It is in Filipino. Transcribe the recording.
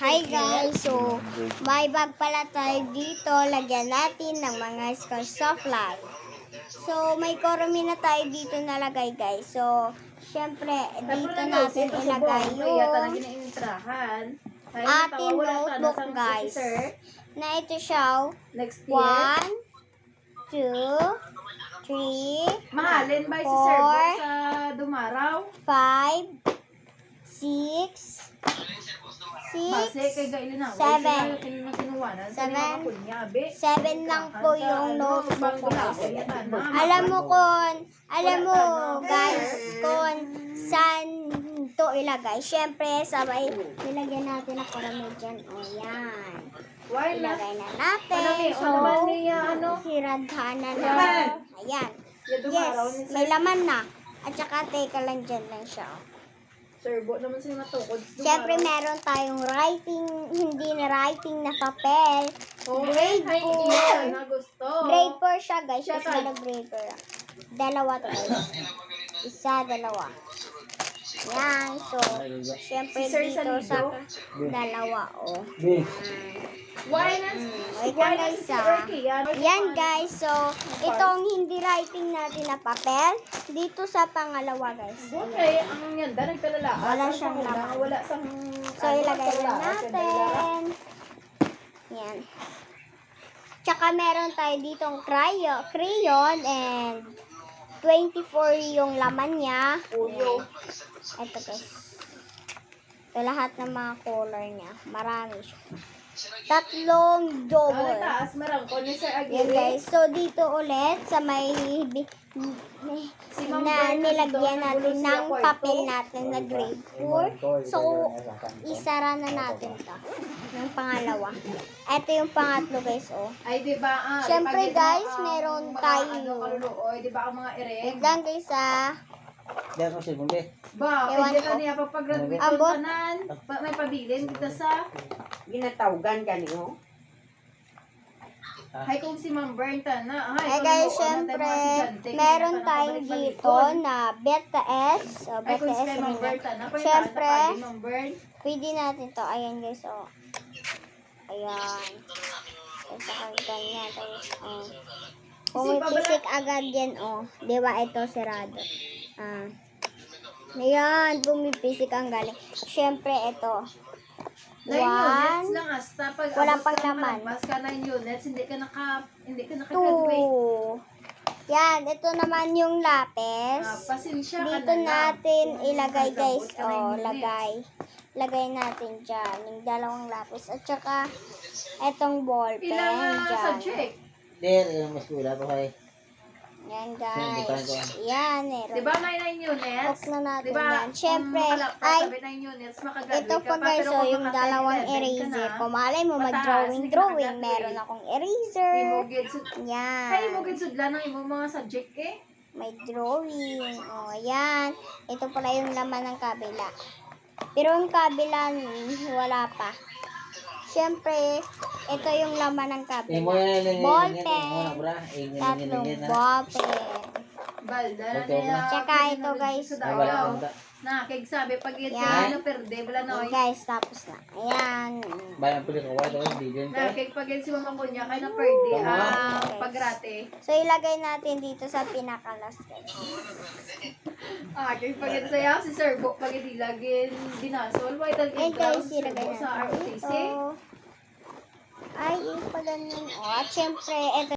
Hi guys! So, may bag pala tayo dito. Lagyan natin ng mga scotch soft light. So, may korumi na tayo dito nalagay guys. So, syempre, dito natin ilagay yung ating notebook guys. Na ito siya. 1, 2, 3, Mahalin ba si Sir Bo sa dumaraw? 5, 6, 7 lang po yung notebook ko. Alam mo guys, kung saan to ilagay. Syempre, sabay nilagyan natin ang karami dyan. O, yan. Ilagay na natin. So, siradhana na. Ayan. Yes, may laman na. At saka, teka lang dyan lang siya. Sir Bo naman sila matukod. Siyempre, meron tayong writing, hindi na writing na papel. Grade 4. Grade 4 siya, guys. Is na grade 4. Dalawa to, guys. Isa, dalawa. Yan. So, siyempre dito sa dalawa, oh. Wait lang, guys, Yan, guys. So, itong hindi writing natin na papel, dito sa pangalawa, guys. Okay, ang ganda, nagkalala. Wala siyang laman. Wala sang... So, ilagay na natin. Yan. Tsaka meron tayo ditong crayon and 24 yung laman niya. Ito guys. Ito lahat ng mga color niya. Marami siya. 3 double. Yan guys. So, dito ulit sa may na nilagyan natin ng papel natin na grade 4. So, isara na natin ito. Yung pangalawa. Ito yung pangatlo guys, oh. Ay, diba? Siyempre guys, meron tayo. Diba ang mga ere? Wait lang guys, Diyan ko siya bumbi. Ba, Ewan pwede ko. ka niya papagraduate Abot. tanan. May pabilin kita sa... Ginatawgan ka niyo. Hay kung si Ma'am Bernta na. Ay guys, syempre, meron tayong dito na beta S. So, Ay beta kung si S Ma'am naman. Berta na. Syempre, Ma'am Bern. pwede natin to. Ayan guys, oh. Ayan. Ito kang ganyan. Tapos, oh. Pumipisik agad yan, oh. Diba, ito sirado. Ayan, bumipisik ang galing. Syempre, ito. 9 units 1, lang hasta pag wala abot pang ka laman. Mas ka 9 units, hindi ka naka-graduate. 2. Yan, ito naman yung lapis. Pasensya ka Dito na lang. natin ilagay Abot guys. ka 9 Oh, units. lagay natin dyan. Yung dalawang lapis. At saka, etong ball pen Ilang dyan. subject? There, yung mas kula ko kay. Yan guys. Yan, meron. Diba may 9 units? Off na natin Diba, yan. Siyempre, ay, ay, 9 units, makagraduate ito ka pa pa. guys, Pero so kung yung naka-10, dalawang 11 ka eraser. na, Kung malay mo, mataas, mag-drawing, hindi ka meron nakagraduate. akong eraser. Imugid sud. Yan. Ay, imugid sudlan ng imong mga subject eh. May drawing. O, yan. Ito pala yung laman ng kabila. Pero yung kabila, wala pa. Siyempre, ito yung laman ng kabila. Ball pen. Tatlong ball pen. Balda na Okay, niya. Tsaka ito, guys, Dayaw. Na, kay sabi, pag ito Yan. na perde, wala na. Ayan, guys, tapos na. Ayan. Bayan puli ko ito, hindi din Na, kay pag si Mama Kunya, kay na perde, Okay. pagrate. So, ilagay natin dito sa pinakalas, guys. Kay pag saya si Sir Bo, pag ilagin dinasol, why tal Ayan, guys, ilagay sa natin ROTC? dito. Ay, pa ganyan. O, at syempre, ito